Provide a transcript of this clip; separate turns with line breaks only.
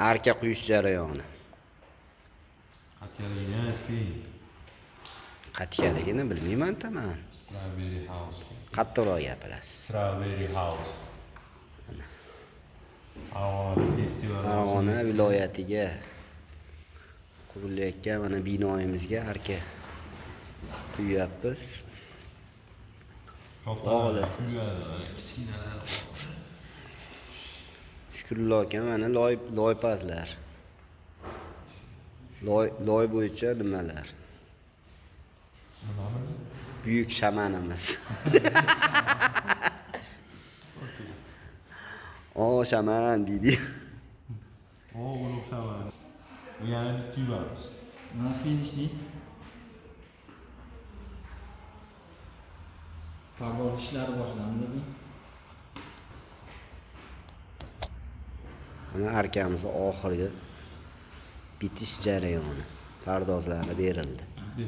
arka quyish jarayoni.
Qat'iyaligini aytding.
Qat'iyaligini bilmayman taman.
Strawberry House.
Qattiqroq gapirasiz.
Strawberry House. Farg'ona festivali.
Farg'ona viloyatiga qurilayotgan mana binoyimizga arka quyyapmiz. Shukrullo aka, mana loypazlar. Loy bo'yicha nimalar? Buyuk shamanimiz. Shaman deydi.
Ulug' shaman. Bu yana bitta yuramiz.
Mana finishli. Parvoz ishlari boshlandi.
Mana arkamiz oxirgi bitish jarayoni. Pardozlari berildi.